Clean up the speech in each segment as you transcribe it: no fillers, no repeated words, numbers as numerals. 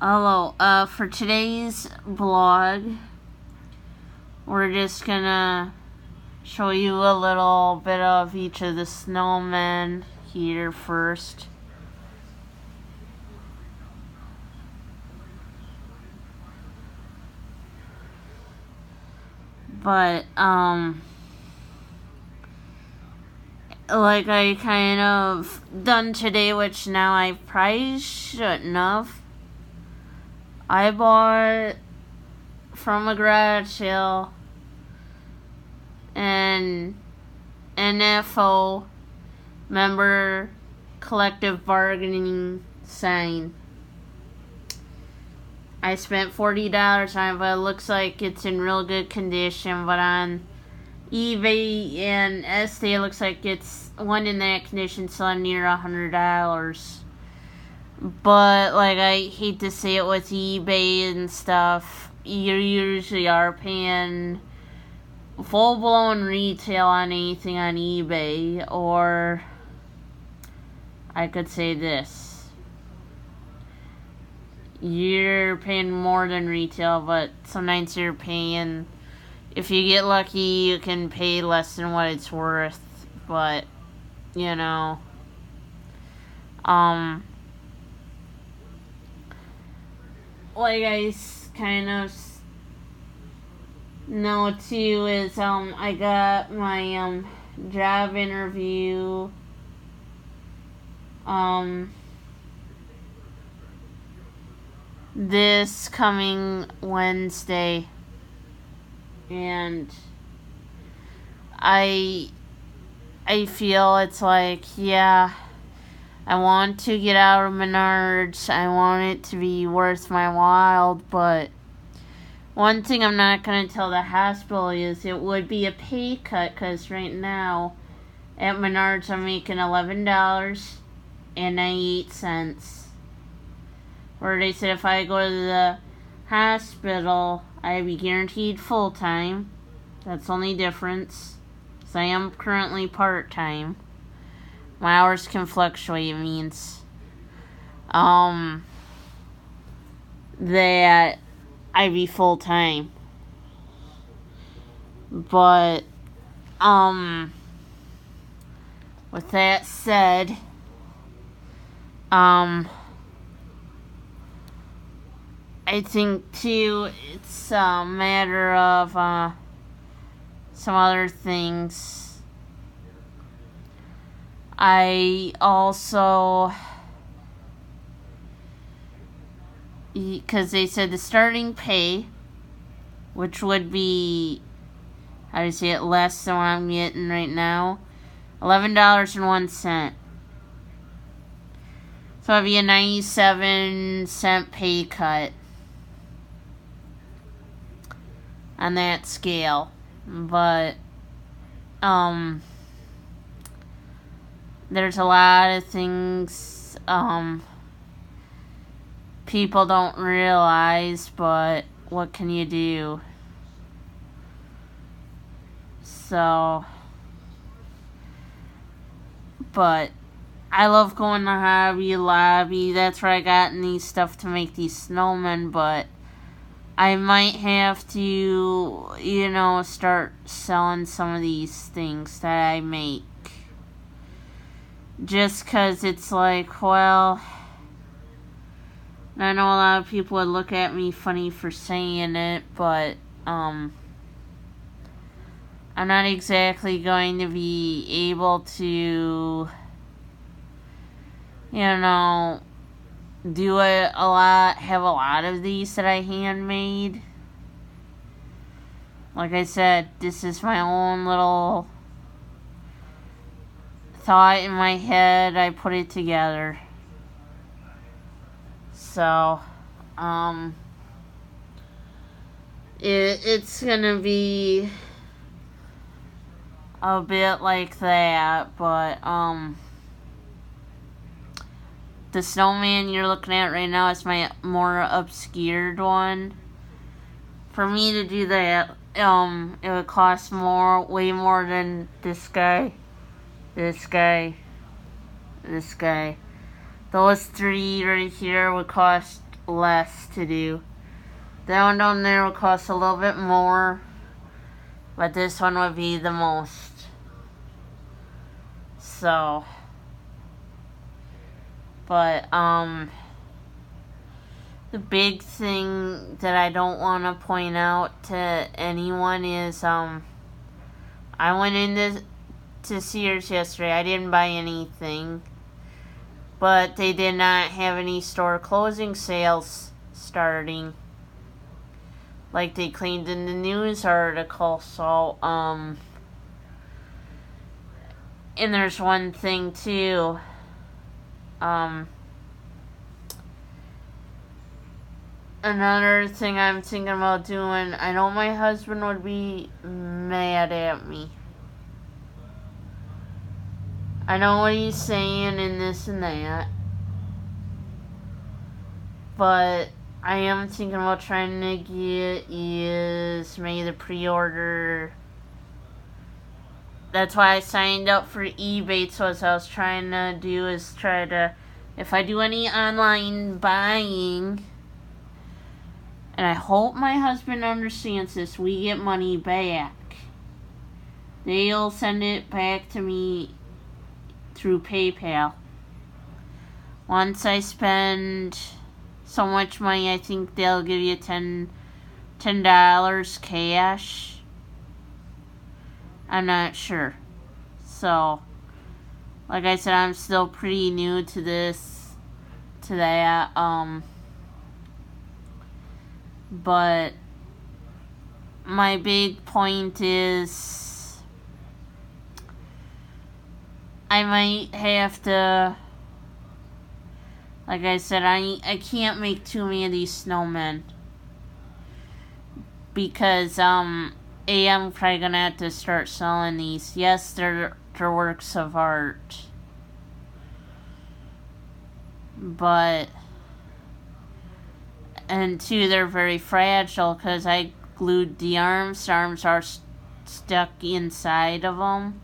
Hello, for today's vlog, we're just gonna show you a little bit of each of the snowmen here first. But, like I kind of done today, which now I probably shouldn't have. I bought from a garage sale an NFO member collective bargaining sign. I spent $40 on it, but it looks like it's in real good condition. But on eBay and Etsy, it looks like it's one in that condition selling near $100. But, like, I hate to say it with eBay and stuff, you usually are paying full-blown retail on anything on eBay, or I could say this. You're paying more than retail, but sometimes you're paying, if you get lucky, you can pay less than what it's worth, but, you know, like I kind of know too is, I got my, job interview, this coming Wednesday, and I feel it's like, yeah, I want to get out of Menards. I want it to be worth my while, but one thing I'm not going to tell the hospital is it would be a pay cut, because right now at Menards I'm making $11.98. Where they said if I go to the hospital, I'd be guaranteed full-time. That's the only difference. So I am currently part-time. My hours can fluctuate, it means that I'd be full-time. But, with that said, I think, too, it's a matter of, some other things. I also, because they said the starting pay, which would be, how do you say it, less than what I'm getting right now, $11.01. So it'd be a 97-cent pay cut on that scale. But, there's a lot of things, people don't realize, but what can you do? So, but I love going to Hobby Lobby. That's where I got these stuff to make these snowmen, but I might have to, start selling some of these things that I make. Just 'cause it's like, well, I know a lot of people would look at me funny for saying it, but, I'm not exactly going to be able to, do it a lot, have a lot of these that I handmade. Like I said, this is my own little thought in my head. I put it together. So, it's gonna be a bit like that, but, the snowman you're looking at right now is my more obscured one. For me to do that, it would cost way more than this guy. Those three right here would cost less to do. That one down there will cost a little bit more, but this one would be the most. So, but, the big thing that I don't want to point out to anyone is, I went into Sears yesterday. I didn't buy anything, but they did not have any store closing sales starting, like they claimed in the news article. So, and there's one thing too, another thing I'm thinking about doing, I know my husband would be mad at me. I know what he's saying and this and that, but I am thinking about trying to get is maybe the pre-order. That's why I signed up for eBay. So what I was trying to do is try to, if I do any online buying, and I hope my husband understands this, we get money back. They'll send it back to me through PayPal. Once I spend so much money, I think they'll give you $10 cash. I'm not sure. So, like I said, I'm still pretty new to that. But my big point is I might have to, like I said, I can't make too many of these snowmen because I'm probably gonna have to start selling these. Yes, they're works of art, but and two, they're very fragile because I glued the arms. The arms are stuck inside of them,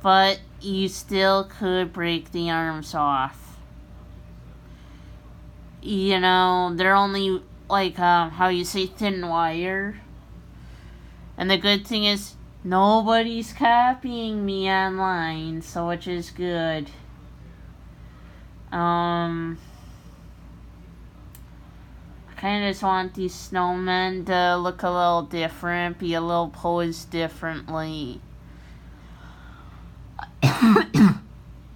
but you still could break the arms off. You know, they're only like how you say thin wire. And the good thing is nobody's copying me online, so which is good. I kind of just want these snowmen to look a little different, be a little posed differently.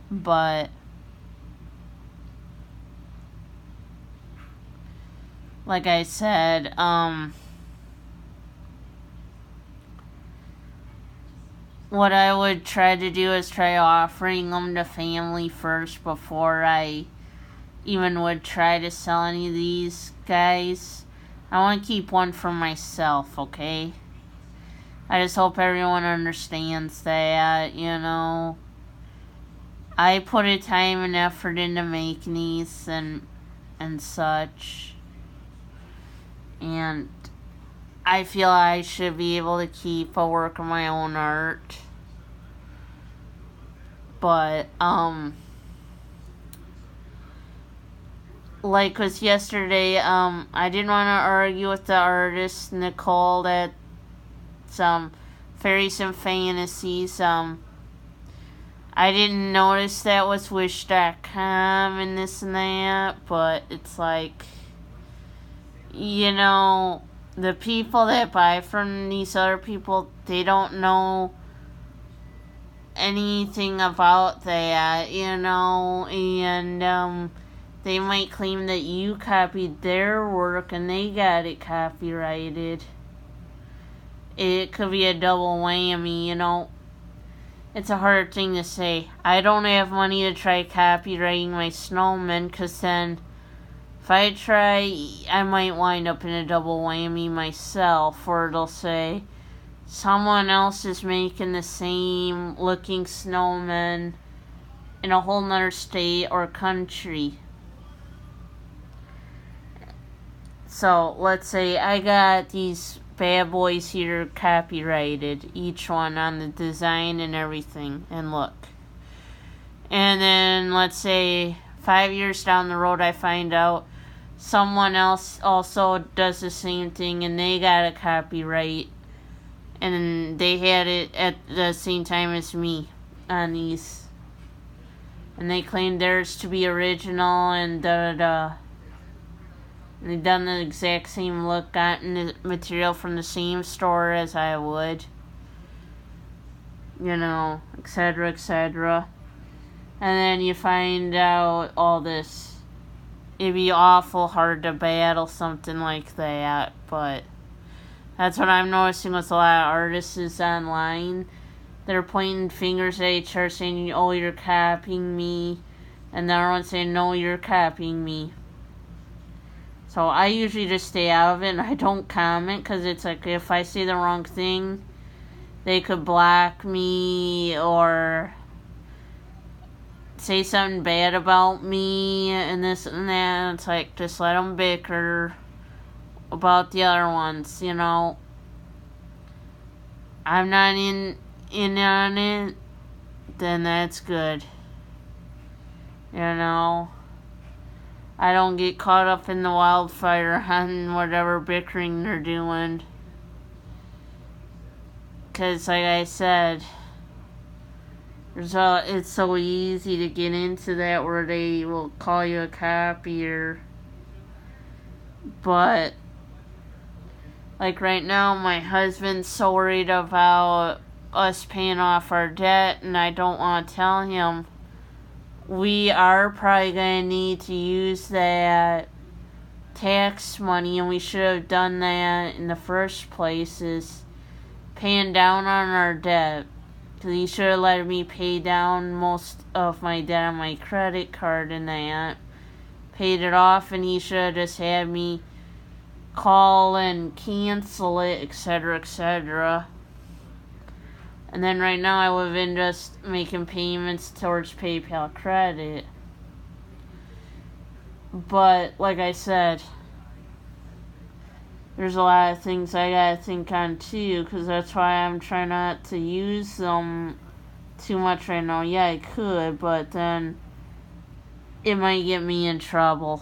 But like I said, what I would try to do is try offering them to family first before I even would try to sell any of these guys. I want to keep one for myself, okay? I just hope everyone understands that, you know. I put a time and effort into making these and such. And I feel I should be able to keep a work of my own art. But, like, 'cause yesterday, I didn't want to argue with the artist, Nicole, at some Fairies and Fantasies. I didn't notice that was Wish.com and this and that, but it's like, you know, the people that buy from these other people, they don't know anything about that, you know, and they might claim that you copied their work and they got it copyrighted. It could be a double whammy, you know. It's a hard thing to say. I don't have money to try copywriting my snowmen, because then if I try, I might wind up in a double whammy myself, or it'll say someone else is making the same looking snowman in a whole nother state or country. So let's say I got these bad boys here copyrighted, each one on the design and everything and look. And then let's say 5 years down the road I find out someone else also does the same thing and they got a copyright and they had it at the same time as me on these. And they claimed theirs to be original and da-da-da. And they done the exact same look, gotten the material from the same store as I would. You know, etc., etc. And then you find out all this. It'd be awful hard to battle something like that, but that's what I'm noticing with a lot of artists online. They're pointing fingers at each other saying, oh, you're copying me. And the other one saying, no, you're copying me. So I usually just stay out of it and I don't comment because it's like if I say the wrong thing, they could block me or say something bad about me and this and that. It's like, just let them bicker about the other ones, you know. I'm not in on it, then that's good. You know, I don't get caught up in the wildfire on whatever bickering they're doing. Because, like I said, it's so easy to get into that where they will call you a copier. But, like right now, my husband's so worried about us paying off our debt, and I don't want to tell him. We are probably going to need to use that tax money, and we should have done that in the first place, is paying down on our debt. Because he should have let me pay down most of my debt on my credit card and that. Paid it off, and he should have just had me call and cancel it, etc., etc. And then right now I would have been just making payments towards PayPal credit. But, like I said, there's a lot of things I gotta think on too, because that's why I'm trying not to use them too much right now. Yeah, I could, but then it might get me in trouble.